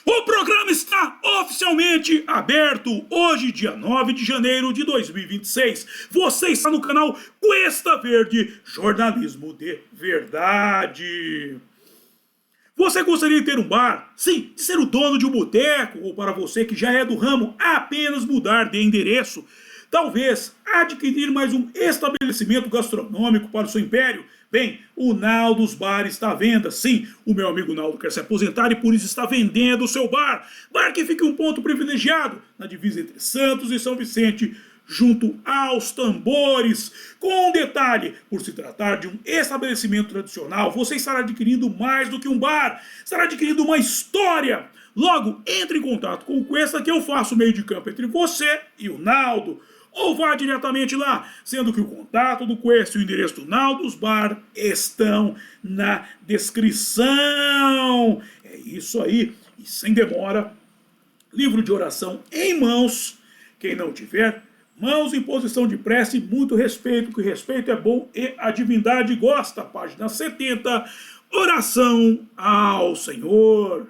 O programa está oficialmente aberto hoje, dia 9 de janeiro de 2026. Você está no canal Cuesta Verde, jornalismo de verdade. Você gostaria de ter um bar? Sim, de ser o dono de um boteco, ou para você que já é do ramo, apenas mudar de endereço. Talvez adquirir mais um estabelecimento gastronômico para o seu império? Bem, o Naldos Bar está à venda. Sim, o meu amigo Naldo quer se aposentar e por isso está vendendo o seu bar. Bar que fica em um ponto privilegiado, na divisa entre Santos e São Vicente, junto aos tambores. Com um detalhe, por se tratar de um estabelecimento tradicional, você estará adquirindo mais do que um bar, estará adquirindo uma história. Logo, entre em contato com o Cuesta que eu faço meio de campo entre você e o Naldo. Ou vá diretamente lá, sendo que o contato do Cuesta e o endereço do Naldos Bar estão na descrição. É isso aí, e sem demora, livro de oração em mãos. Quem não tiver, mãos em posição de prece, muito respeito, que respeito é bom e a divindade gosta. Página 70, oração ao Senhor.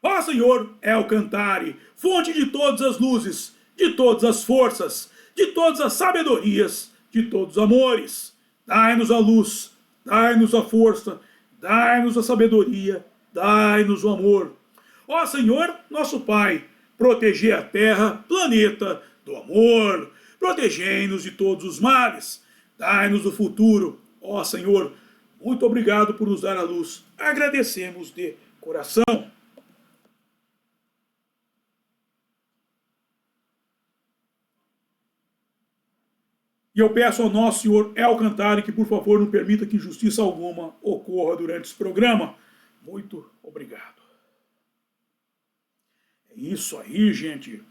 Ó Senhor, El Cantare, fonte de todas as luzes, de todas as forças, de todas as sabedorias, de todos os amores. Dai-nos a luz, dai-nos a força, dai-nos a sabedoria, dai-nos o amor. Ó Senhor, nosso Pai, proteger a terra, planeta, do amor. Protegei-nos de todos os males. Dai-nos o futuro. Ó Senhor, muito obrigado por nos dar a luz. Agradecemos de coração. E eu peço ao nosso Senhor El Cantare que, por favor, não permita que injustiça alguma ocorra durante esse programa. Muito obrigado. É isso aí, gente.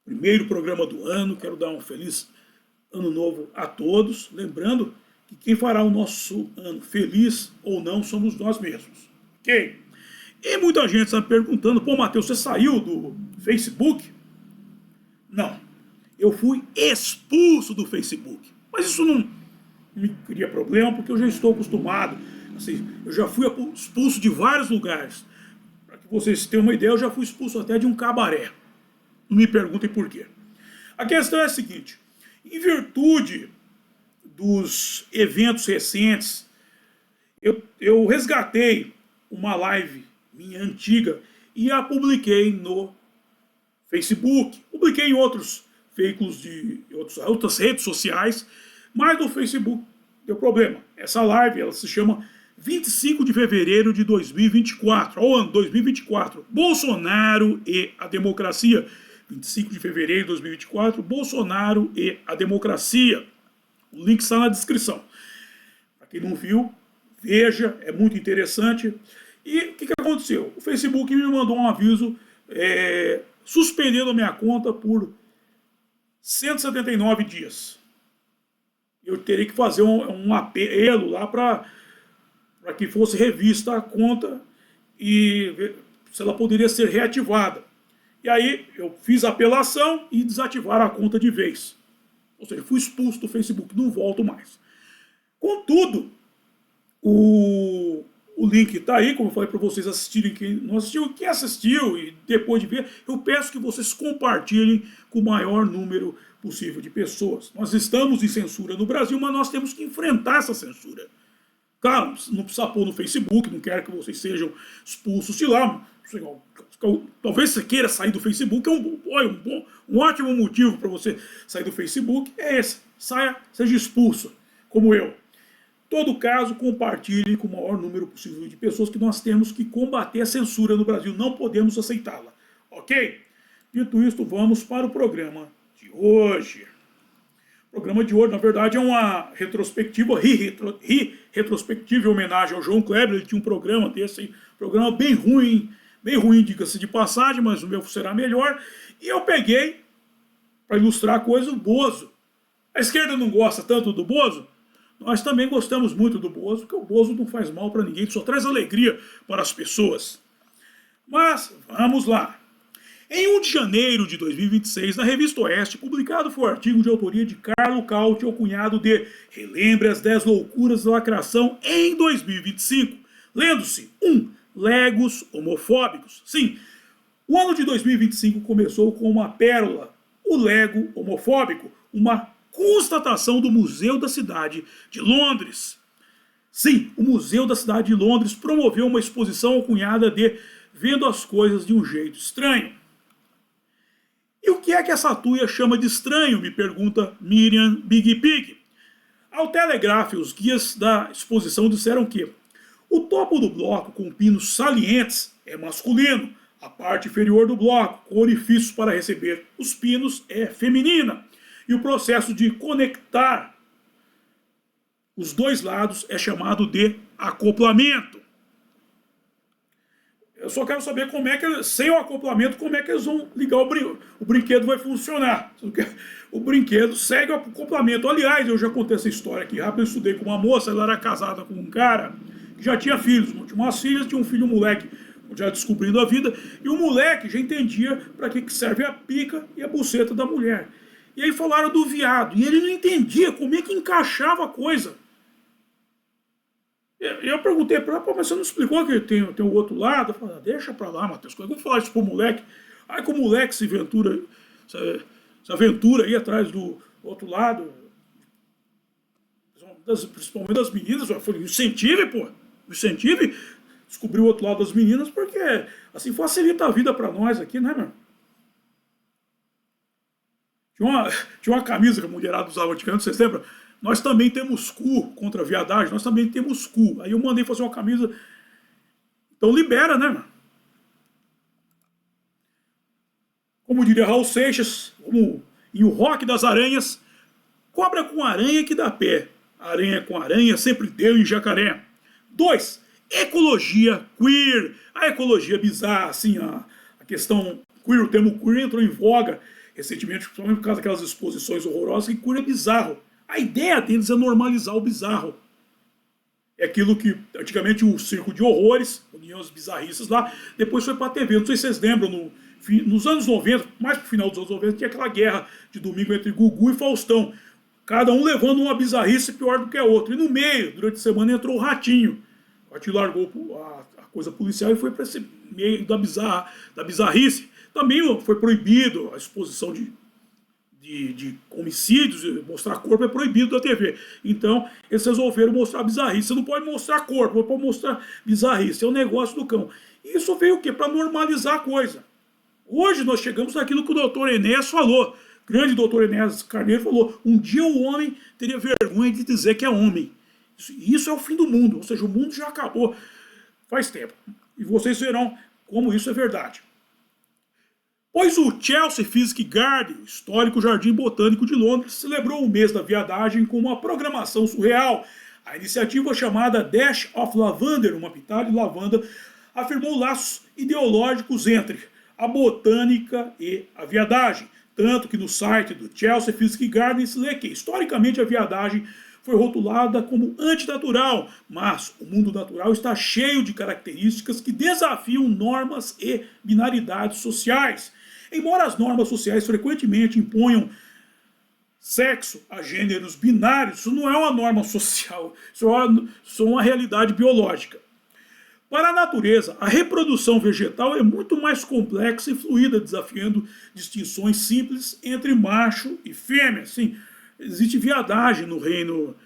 Primeiro programa do ano. Quero dar um feliz ano novo a todos. Lembrando que quem fará o nosso ano feliz ou não somos nós mesmos. Ok? E muita gente está me perguntando, pô, Matheus, você saiu do Facebook? Não. Eu fui expulso do Facebook. Mas isso não me cria problema, porque eu já estou acostumado. Assim, eu já fui expulso de vários lugares. Para que vocês tenham uma ideia, eu já fui expulso até de um cabaré. Não me perguntem por quê. A questão é a seguinte. Em virtude dos eventos recentes, eu resgatei uma live minha antiga e a publiquei no Facebook. Publiquei em outros veículos de outras redes sociais, mas no Facebook deu problema. Essa live, ela se chama 25 de fevereiro de 2024, ao ano 2024, Bolsonaro e a democracia. 25 de fevereiro de 2024, Bolsonaro e a democracia. O link está na descrição. Para quem não viu, veja, é muito interessante. E o que aconteceu? O Facebook me mandou um aviso suspendendo a minha conta por 179 dias. Eu teria que fazer um apelo lá para que fosse revista a conta e ver se ela poderia ser reativada. E aí eu fiz a apelação e desativaram a conta de vez. Ou seja, fui expulso do Facebook, não volto mais. Contudo, o link está aí, como eu falei para vocês assistirem, quem não assistiu, quem assistiu e depois de ver, eu peço que vocês compartilhem com o maior número possível de pessoas. Nós estamos em censura no Brasil, mas nós temos que enfrentar essa censura. Claro, não precisa pôr no Facebook, não quero que vocês sejam expulsos de lá. Talvez você queira sair do Facebook, um ótimo motivo para você sair do Facebook é esse. Saia, seja expulso, como eu. Todo caso, compartilhe com o maior número possível de pessoas, que nós temos que combater a censura no Brasil. Não podemos aceitá-la. Ok? Dito isto, vamos para o programa de hoje. O programa de hoje, na verdade, é uma retrospectiva, retrospectiva em homenagem ao João Kleber. Ele tinha um programa desse, programa bem ruim, diga-se de passagem, mas o meu será melhor. E eu peguei, para ilustrar a coisa, o Bozo. A esquerda não gosta tanto do Bozo? Nós também gostamos muito do Bozo, porque o Bozo não faz mal para ninguém, só traz alegria para as pessoas. Mas, vamos lá. Em 1 de janeiro de 2026, na Revista Oeste, publicado foi o artigo de autoria de Carlo Cauti, o cunhado de Relembre as 10 loucuras da lacração em 2025. Lendo-se: 1. legos homofóbicos. Sim, o ano de 2025 começou com uma pérola, o Lego homofóbico, uma constatação do Museu da Cidade de Londres. Sim, o Museu da Cidade de Londres promoveu uma exposição alcunhada de Vendo as Coisas de um Jeito Estranho. E o que é que essa tuia chama de estranho, me pergunta Miriam Big Pig. Ao Telegraph, os guias da exposição disseram que o topo do bloco com pinos salientes é masculino, a parte inferior do bloco, com orifícios para receber os pinos, é feminina. E o processo de conectar os dois lados é chamado de acoplamento. Eu só quero saber como é que, sem o acoplamento, como é que eles vão ligar o brinquedo vai funcionar. O brinquedo segue o acoplamento. Aliás, eu já contei essa história aqui rápido. Eu estudei com uma moça, ela era casada com um cara que já tinha filhos. Tinha umas filhas, tinha um filho, um moleque, já descobrindo a vida. E o moleque já entendia para que serve a pica e a buceta da mulher. E aí falaram do viado. E ele não entendia como é que encaixava a coisa. Eu perguntei para ela, mas você não explicou que tem o outro lado? Eu falei, deixa pra lá, Matheus, vamos falar isso pro moleque. Aí que o moleque se aventura aí atrás do outro lado, principalmente das meninas. Eu falei, incentive, pô, incentive descobrir o outro lado das meninas, porque assim facilita a vida pra nós aqui, né, meu? Tinha uma camisa que a mulherada usava antigamente, vocês lembram? Nós também temos cu contra a viadagem, nós também temos cu. Aí eu mandei fazer uma camisa. Então libera, né, mano? Como diria Raul Seixas, como em O Rock das Aranhas, cobra com aranha que dá pé. Aranha com aranha sempre deu em jacaré. 2. Ecologia queer. A ecologia bizarra, assim, a questão queer, o termo queer entrou em voga recentemente, principalmente por causa daquelas exposições horrorosas, que queer é bizarro. A ideia deles é normalizar o bizarro. É aquilo que antigamente o circo de horrores, uniam as bizarrices lá, depois foi para a TV. Não sei se vocês lembram, nos anos 90, mais pro final dos anos 90, tinha aquela guerra de domingo entre Gugu e Faustão. Cada um levando uma bizarrice pior do que a outra. E no meio, durante a semana, entrou o Ratinho. O Ratinho largou a coisa policial e foi para esse meio da bizarrice. Também foi proibido a exposição de homicídios, mostrar corpo é proibido da TV. Então, eles resolveram mostrar bizarrice. Você não pode mostrar corpo, não pode mostrar bizarrice. É um negócio do cão. Isso veio o quê? Para normalizar a coisa. Hoje nós chegamos naquilo que o doutor Enéas falou. O grande doutor Enéas Carneiro falou, um dia o homem teria vergonha de dizer que é homem. Isso é o fim do mundo. Ou seja, o mundo já acabou faz tempo. E vocês verão como isso é verdade. Pois o Chelsea Physic Garden, histórico jardim botânico de Londres, celebrou o mês da viadagem com uma programação surreal. A iniciativa chamada Dash of Lavender, uma pitada de lavanda, afirmou laços ideológicos entre a botânica e a viadagem. Tanto que no site do Chelsea Physic Garden se lê que, historicamente, a viadagem foi rotulada como antinatural, mas o mundo natural está cheio de características que desafiam normas e binaridades sociais. Embora as normas sociais frequentemente imponham sexo a gêneros binários, isso não é uma norma social, isso é uma realidade biológica. Para a natureza, a reprodução vegetal é muito mais complexa e fluida, desafiando distinções simples entre macho e fêmea. Sim, existe viadagem no reino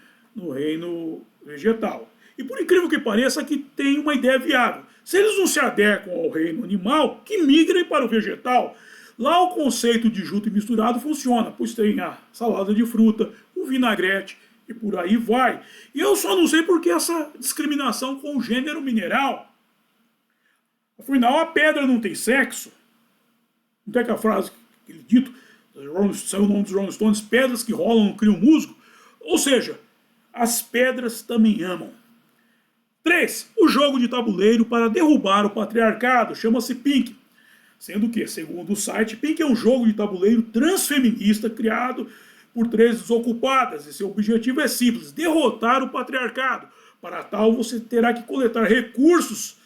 vegetal. E por incrível que pareça, aqui tem uma ideia viável. Se eles não se adequam ao reino animal, que migrem para o vegetal. Lá o conceito de junto e misturado funciona, pois tem a salada de fruta, o vinagrete e por aí vai. E eu só não sei por que essa discriminação com o gênero mineral. Afinal, a pedra não tem sexo. Não tem aquela frase, aquele dito, saiu o nome dos Rolling Stones, pedras que rolam não criam musgo. Ou seja, as pedras também amam. 3. O jogo de tabuleiro para derrubar o patriarcado chama-se Pink. Sendo que, segundo o site, Pink é um jogo de tabuleiro transfeminista criado por 3 desocupadas. E seu objetivo é simples, derrotar o patriarcado. Para tal, você terá que coletar recursos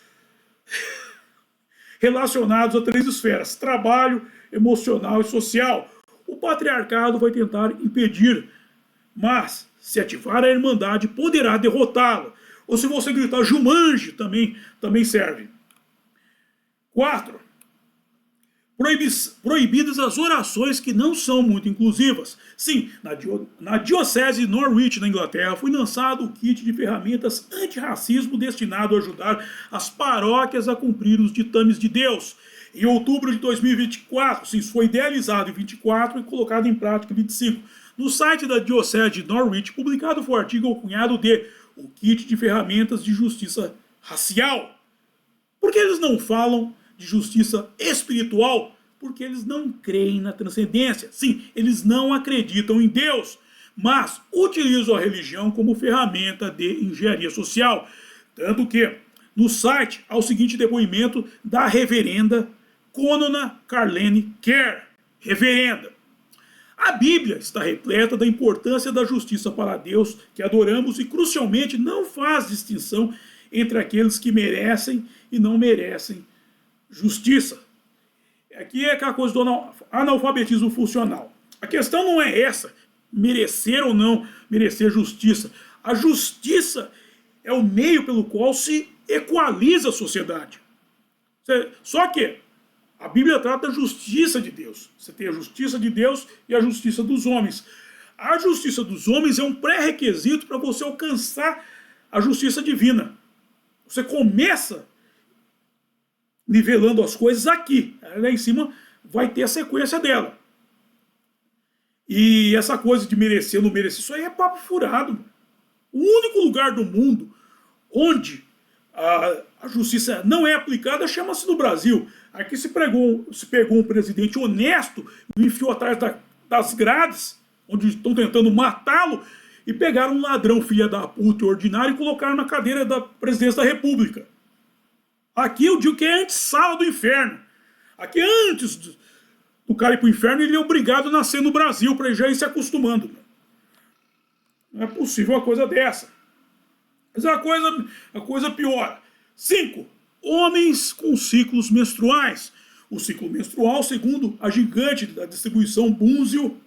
relacionados a 3 esferas: trabalho, emocional e social. O patriarcado vai tentar impedir, mas, se ativar a Irmandade, poderá derrotá-lo. ou se você gritar Jumanji, também serve. 4. Proibidas as orações que não são muito inclusivas. Sim, na Diocese de Norwich, na Inglaterra, foi lançado o kit de ferramentas antirracismo destinado a ajudar as paróquias a cumprir os ditames de Deus. Em outubro de 2024, sim, isso foi idealizado em 24 e colocado em prática em 25. No site da Diocese de Norwich, publicado foi o artigo alcunhado de o kit de ferramentas de justiça racial. Por que eles não falam de justiça espiritual? Porque eles não creem na transcendência. Sim, eles não acreditam em Deus, mas utilizam a religião como ferramenta de engenharia social. Tanto que, no site, há o seguinte depoimento da reverenda Conona Carlene Kerr. Reverenda: a Bíblia está repleta da importância da justiça para Deus, que adoramos, e crucialmente não faz distinção entre aqueles que merecem e não merecem justiça. Aqui é aquela coisa do analfabetismo funcional. A questão não é essa, merecer ou não merecer justiça. A justiça é o meio pelo qual se equaliza a sociedade. Só que a Bíblia trata da justiça de Deus. Você tem a justiça de Deus e a justiça dos homens. A justiça dos homens é um pré-requisito para você alcançar a justiça divina. Você começa nivelando as coisas aqui. Lá em cima vai ter a sequência dela. E essa coisa de merecer ou não merecer, isso aí é papo furado. O único lugar do mundo onde a justiça não é aplicada chama-se no Brasil. Aqui se pegou um presidente honesto, o enfiou atrás das grades, onde estão tentando matá-lo, e pegaram um ladrão filha da puta ordinário e colocaram na cadeira da presidência da República. Aqui eu digo que é antessala do inferno. Aqui antes do cara ir pro inferno, ele é obrigado a nascer no Brasil para já ir se acostumando. Não é possível uma coisa dessa. Mas a coisa piora. 5. Homens com ciclos menstruais. O ciclo menstrual, segundo a gigante da distribuição Bunzl,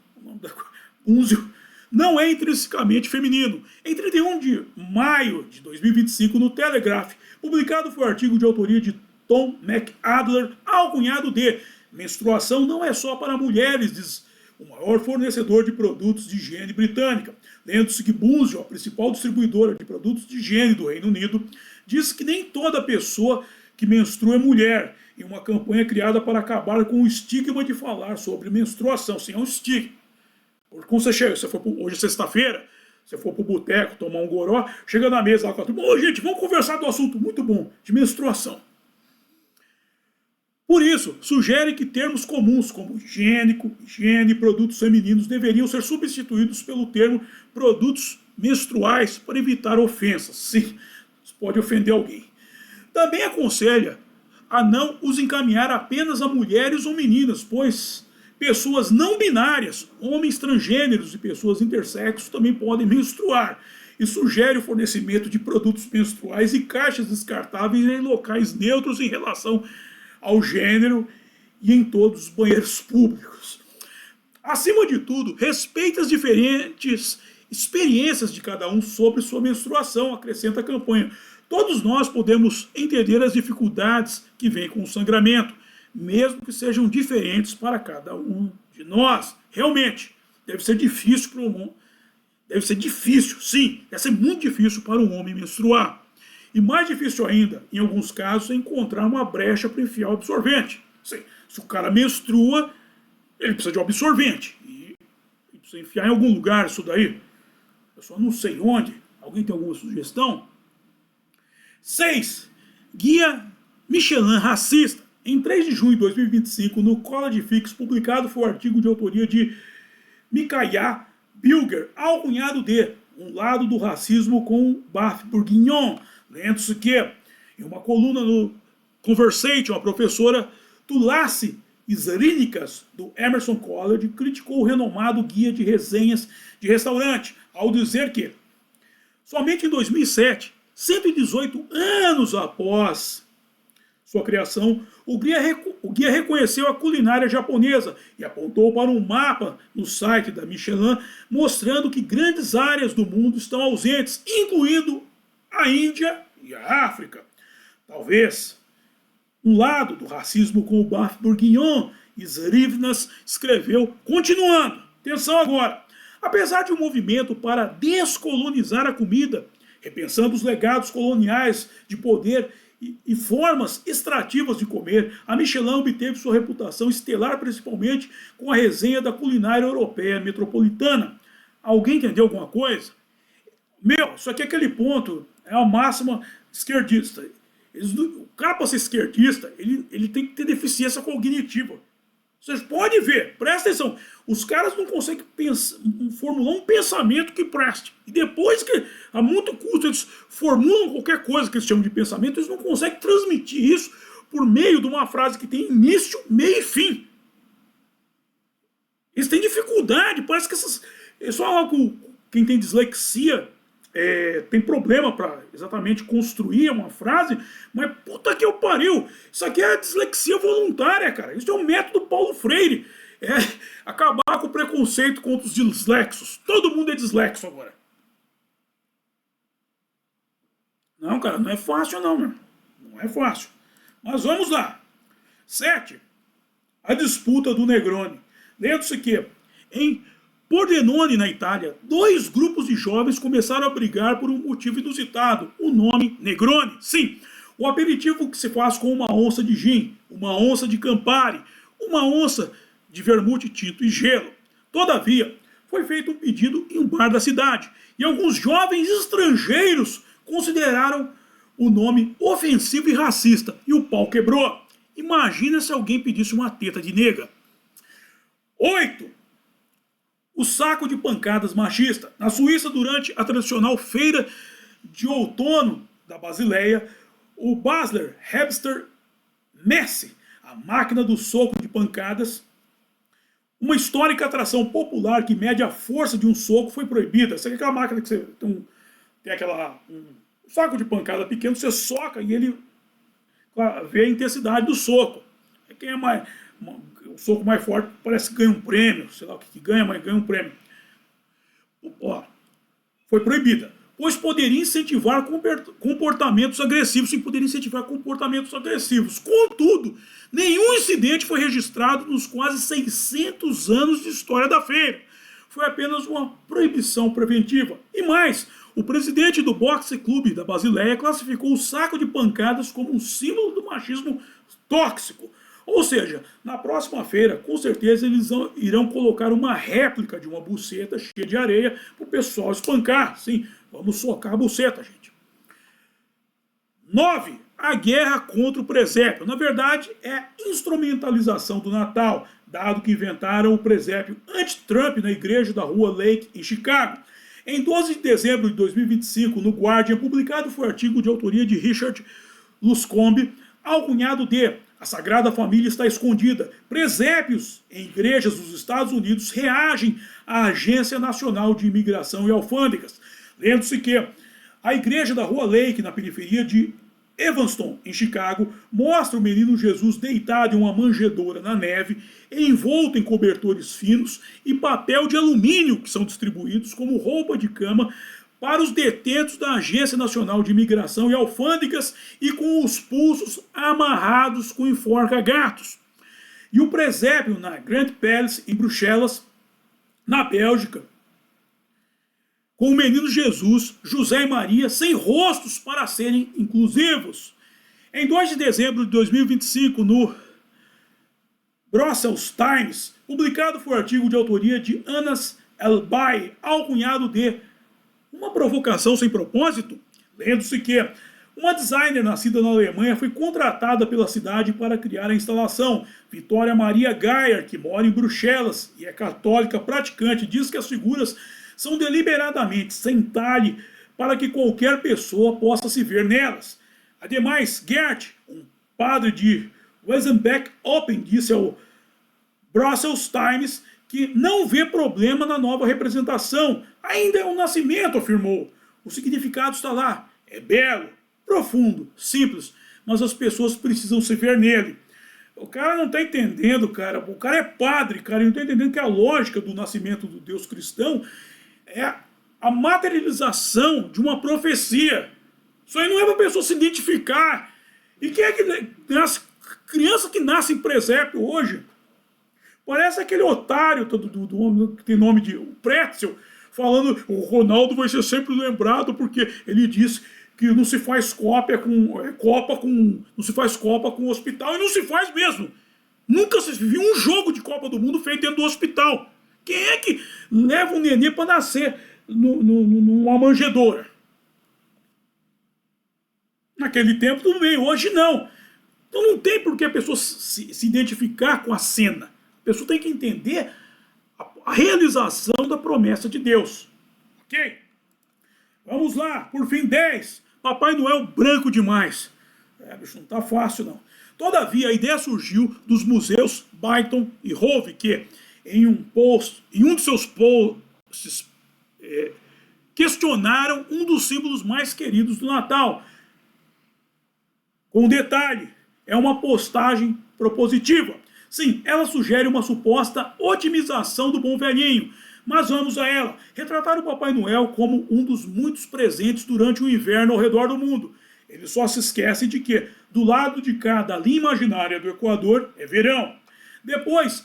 não é intrinsecamente feminino. Em 31 de maio de 2025, no Telegraph, publicado foi o artigo de autoria de Tom McAdler, alcunhado de menstruação não é só para mulheres, diz o maior fornecedor de produtos de higiene britânica. Lembre-se que Bunzl, a principal distribuidora de produtos de higiene do Reino Unido, diz que nem toda pessoa que menstrua é mulher, em uma campanha criada para acabar com o estigma de falar sobre menstruação. Sim, é um estigma. Quando você chega, hoje é sexta-feira, você for pro boteco tomar um goró, chega na mesa lá com a turma, ô gente, vamos conversar do assunto muito bom, de menstruação. Por isso, sugere que termos comuns como higiênico, higiene e produtos femininos deveriam ser substituídos pelo termo produtos menstruais para evitar ofensas. Sim, isso pode ofender alguém. Também aconselha a não os encaminhar apenas a mulheres ou meninas, pois pessoas não binárias, homens transgêneros e pessoas intersexos também podem menstruar. E sugere o fornecimento de produtos menstruais e caixas descartáveis em locais neutros em relação ao gênero e em todos os banheiros públicos. Acima de tudo, respeite as diferentes experiências de cada um sobre sua menstruação, acrescenta a campanha. Todos nós podemos entender as dificuldades que vêm com o sangramento, mesmo que sejam diferentes para cada um de nós. Realmente, deve ser difícil para um homem. Deve ser difícil, sim, deve ser muito difícil para um homem menstruar. E mais difícil ainda, em alguns casos, é encontrar uma brecha para enfiar o absorvente. Se o cara menstrua, ele precisa de um absorvente. E precisa enfiar em algum lugar isso daí. Eu só não sei onde. Alguém tem alguma sugestão? 6. Guia Michelin racista. Em 3 de junho de 2025, no College Fix, publicado foi o artigo de autoria de Micaiah Bilger, alcunhado de Um Lado do Racismo com Baf Bourguignon. Lembre-se que, em uma coluna no Conversation, a professora Tulasi Isrinikas, do Emerson College, criticou o renomado guia de resenhas de restaurante, ao dizer que, somente em 2007, 118 anos após sua criação, o guia reconheceu a culinária japonesa e apontou para um mapa no site da Michelin, mostrando que grandes áreas do mundo estão ausentes, incluindo a Índia e a África. Talvez um lado do racismo com o Baf Bourguignon e Scrivener escreveu, continuando, atenção agora, apesar de um movimento para descolonizar a comida, repensando os legados coloniais de poder e formas extrativas de comer, a Michelin obteve sua reputação estelar principalmente com a resenha da culinária europeia metropolitana. Alguém entendeu alguma coisa? Meu, isso aqui é aquele ponto, é a máxima esquerdista. O cara para ser esquerdista, ele tem que ter deficiência cognitiva. Vocês podem ver, presta atenção, os caras não conseguem formular um pensamento que preste. E depois que, a muito custo, eles formulam qualquer coisa que eles chamam de pensamento, eles não conseguem transmitir isso por meio de uma frase que tem início, meio e fim. Eles têm dificuldade, parece que isso é algo, quem tem dislexia tem problema para exatamente construir uma frase, mas puta que eu pariu, isso aqui é dislexia voluntária, cara. Isso é um método Paulo Freire, acabar com o preconceito contra os dislexos. Todo mundo é dislexo agora. Não, cara, não é fácil não, meu. Não é fácil. Mas vamos lá. 7. A disputa do Negroni. Lembre-se que em Pordenone, na Itália, 2 grupos de jovens começaram a brigar por um motivo inusitado, o nome Negroni. Sim, o aperitivo que se faz com uma onça de gin, uma onça de Campari, uma onça de vermute tinto e gelo. Todavia, foi feito um pedido em um bar da cidade, e alguns jovens estrangeiros consideraram o nome ofensivo e racista, e o pau quebrou. Imagina se alguém pedisse uma teta de nega. 8. O saco de pancadas machista. Na Suíça, durante a tradicional feira de outono da Basileia, o Basler Hamster Messe, a máquina do soco de pancadas, uma histórica atração popular que mede a força de um soco, foi proibida. Essa é aquela máquina que você tem um saco de pancada pequeno, você soca e ele vê a intensidade do soco. Quem é mais... O soco mais forte parece que ganha um prêmio, sei lá o que ganha, mas ganha um prêmio. Foi proibida, pois poderia incentivar comportamentos agressivos. Sim, poderia incentivar comportamentos agressivos. Contudo, nenhum incidente foi registrado nos quase 600 anos de história da feira. Foi apenas uma proibição preventiva. E mais, o presidente do Boxe Clube da Basileia classificou o saco de pancadas como um símbolo do machismo tóxico. Ou seja, na próxima feira, com certeza eles irão colocar uma réplica de uma buceta cheia de areia para o pessoal espancar. Sim, vamos socar a buceta, gente. 9. A guerra contra o presépio. Na verdade, é instrumentalização do Natal, dado que inventaram o presépio anti-Trump na igreja da Rua Lake, em Chicago. Em 12 de dezembro de 2025, no Guardian, publicado foi o artigo de autoria de Richard Luscombe, alcunhado de A Sagrada Família está escondida. Presépios em igrejas dos Estados Unidos reagem à Agência Nacional de Imigração e Alfândegas. Lembre-se que a igreja da Rua Lake, na periferia de Evanston, em Chicago, mostra o menino Jesus deitado em uma manjedoura na neve, envolto em cobertores finos e papel de alumínio que são distribuídos como roupa de cama para os detentos da Agência Nacional de Imigração e Alfândegas e com os pulsos amarrados com enforca-gatos. E o presépio na Grand Palace, em Bruxelas, na Bélgica, com o menino Jesus, José e Maria, sem rostos para serem inclusivos. Em 2 de dezembro de 2025, no Brussels Times, publicado foi o artigo de autoria de Anas Elbay, alcunhado de Uma Provocação Sem Propósito. Lendo-se que uma designer nascida na Alemanha foi contratada pela cidade para criar a instalação. Vitória Maria Geyer, que mora em Bruxelas e é católica praticante, diz que as figuras são deliberadamente sem talhe para que qualquer pessoa possa se ver nelas. Ademais, Gert, um padre de Wesenbeck Open, disse ao Brussels Times que não vê problema na nova representação. Ainda é um nascimento, afirmou. O significado está lá. É belo, profundo, simples, mas as pessoas precisam se ver nele. O cara não está entendendo, cara. O cara é padre, cara, e não está entendendo que a lógica do nascimento do Deus cristão é a materialização de uma profecia. Isso aí não é para a pessoa se identificar. E quem é que nasce, criança que nasce em presépio hoje, parece aquele otário do homem que tem nome de Pretzel, falando o Ronaldo vai ser sempre lembrado porque ele disse que não se faz não se faz Copa com o hospital, e não se faz mesmo. Nunca se viu um jogo de Copa do Mundo feito dentro do hospital. Quem é que leva um nenê para nascer numa manjedoura? Naquele tempo tudo bem, hoje não. Então não tem por que a pessoa se identificar com a cena. A pessoa tem que entender a realização da promessa de Deus. Ok? Vamos lá, por fim, 10. Papai Noel branco demais. Bicho, não tá fácil não. Todavia, a ideia surgiu dos museus Byton e Hove, que em um de seus posts questionaram um dos símbolos mais queridos do Natal. Com um detalhe, é uma postagem propositiva. Sim, ela sugere uma suposta otimização do bom velhinho, mas vamos a ela. Retratar o Papai Noel como um dos muitos presentes durante o inverno ao redor do mundo. Ele só se esquece de que, do lado de cada linha imaginária do Equador, é verão. Depois,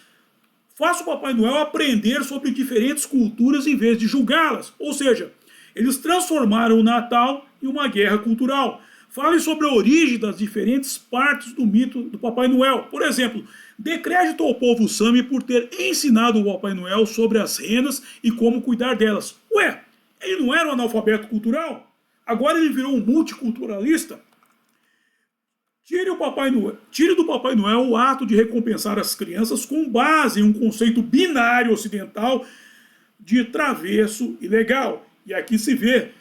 faça o Papai Noel aprender sobre diferentes culturas em vez de julgá-las. Ou seja, eles transformaram o Natal em uma guerra cultural. Fale sobre a origem das diferentes partes do mito do Papai Noel. Por exemplo, dê crédito ao povo Sami por ter ensinado o Papai Noel sobre as renas e como cuidar delas. Ué, ele não era um analfabeto cultural? Agora ele virou um multiculturalista? Tire do Papai Noel o ato de recompensar as crianças com base em um conceito binário ocidental de travesso e legal. E aqui se vê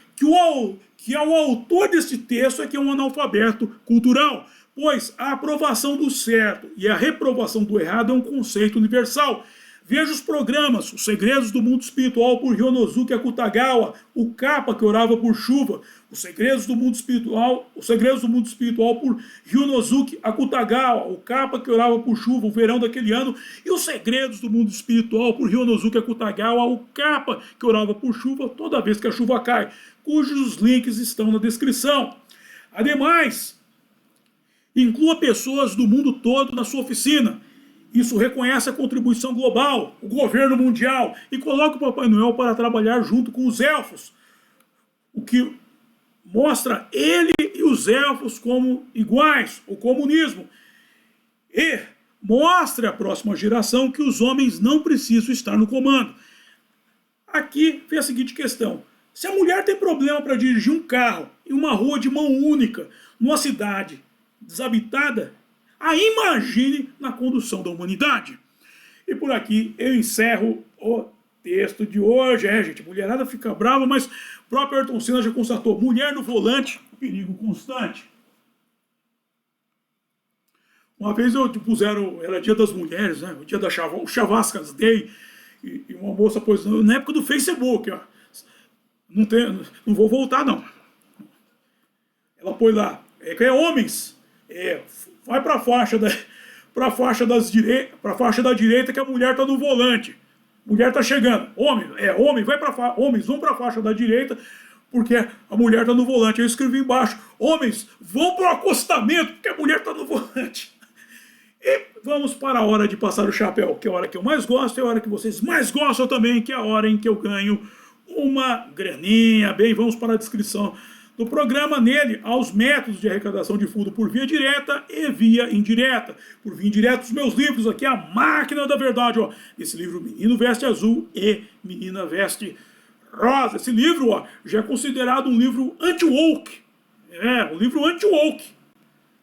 que é o autor deste texto é que é um analfabeto cultural, pois a aprovação do certo e a reprovação do errado é um conceito universal. Veja os programas Os Segredos do Mundo Espiritual por Ryonosuke Akutagawa, O Capa que Orava por Chuva, Os Segredos do Mundo Espiritual por Ryonosuke Akutagawa, O Capa que Orava por Chuva, O Verão daquele Ano, e Os Segredos do Mundo Espiritual por Ryonosuke Akutagawa, O Capa que Orava por Chuva toda vez que a chuva cai, cujos links estão na descrição. Ademais, inclua pessoas do mundo todo na sua oficina. Isso reconhece a contribuição global, o governo mundial, e coloca o Papai Noel para trabalhar junto com os elfos, o que mostra ele e os elfos como iguais, o comunismo. E mostra à próxima geração que os homens não precisam estar no comando. Aqui vem a seguinte questão. Se a mulher tem problema para dirigir um carro em uma rua de mão única, numa cidade desabitada, aí imagine na condução da humanidade. E por aqui eu encerro o texto de hoje. Gente, mulherada fica brava, mas o próprio Ayrton Senna já constatou: mulher no volante, perigo constante. Uma vez era dia das mulheres, né? O dia da o Chavascas Day, e uma moça pôs na época do Facebook, ó. Não vou voltar não. Ela pôs lá, homens, vai para a faixa da direita que a mulher está no volante. Mulher está chegando. Homens vão para a faixa da direita porque a mulher está no volante. Eu escrevi embaixo: homens vão para o acostamento porque a mulher está no volante. E vamos para a hora de passar o chapéu, que é a hora que eu mais gosto, é a hora que vocês mais gostam também, que é a hora em que eu ganho uma graninha. Bem, vamos para a descrição do programa. Nele, aos métodos de arrecadação de fundo por via direta e via indireta. Por via indireta, os meus livros aqui, A Máquina da Verdade, ó. Esse livro, Menino Veste Azul e Menina Veste Rosa. Esse livro, ó, já é considerado um livro anti-woke. Um livro anti-woke.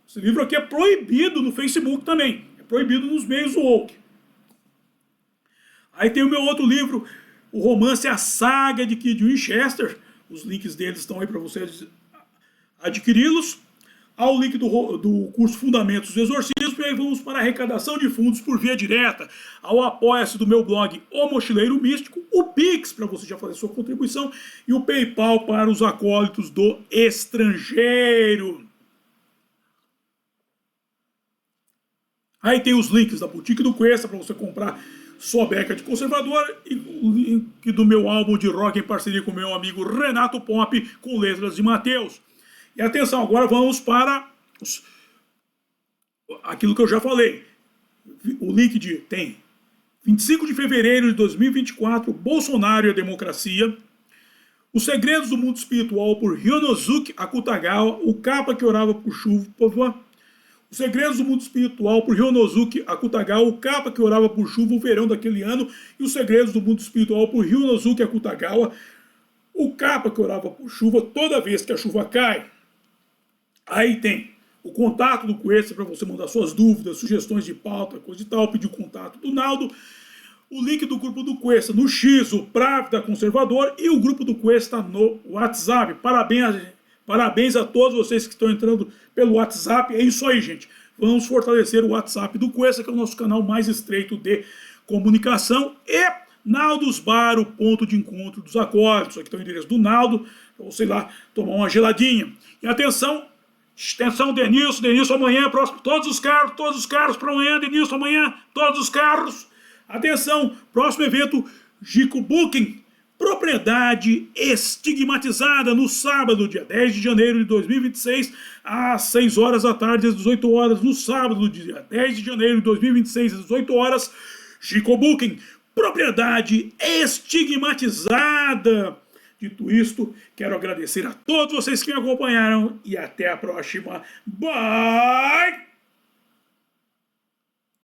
Esse livro aqui é proibido no Facebook também. É proibido nos meios woke. Aí tem o meu outro livro, o romance A Saga de Kid Winchester. Os links deles estão aí para vocês adquiri-los. Ao link do curso Fundamentos do Exorcismo. E aí vamos para a arrecadação de fundos por via direta. Ao apoia-se do meu blog O Mochileiro Místico. O Pix, para você já fazer sua contribuição. E o PayPal para os acólitos do estrangeiro. Aí tem os links da Boutique do Cuesta para você comprar sua beca de conservador, e o link do meu álbum de rock em parceria com meu amigo Renato Pop, com letras de Mateus. E atenção, agora vamos para aquilo que eu já falei. O link tem 25 de fevereiro de 2024, Bolsonaro e a democracia. Os Segredos do Mundo Espiritual, por Ryonosuke Akutagawa, o capa que orava por chuva. Os Segredos do Mundo Espiritual, por Ryonosuke Akutagawa, o capa que orava por chuva, o verão daquele ano. E Os Segredos do Mundo Espiritual, por Ryonosuke Akutagawa, o capa que orava por chuva toda vez que a chuva cai. Aí tem o contato do Cuesta para você mandar suas dúvidas, sugestões de pauta, coisa e tal, pedir o contato do Naldo. O link do grupo do Cuesta no X, o Pravda Conservador, e o grupo do Cuesta no WhatsApp. Parabéns a todos vocês que estão entrando pelo WhatsApp. É isso aí, gente. Vamos fortalecer o WhatsApp do Cuesta, que é o nosso canal mais estreito de comunicação. E Naldos Bar, o ponto de encontro dos acordes. Aqui está o endereço do Naldo, para você ir lá tomar uma geladinha. E atenção, Denilson amanhã, próximo, todos os carros para amanhã, Denilson amanhã, todos os carros. Atenção, próximo evento, Gico Booking, propriedade estigmatizada, no sábado, dia 10 de janeiro de 2026, às 6 horas da tarde, às 18 horas, no sábado, dia 10 de janeiro de 2026, às 18 horas, Gico Booking, propriedade estigmatizada. Dito isto, quero agradecer a todos vocês que me acompanharam e até a próxima. Bye!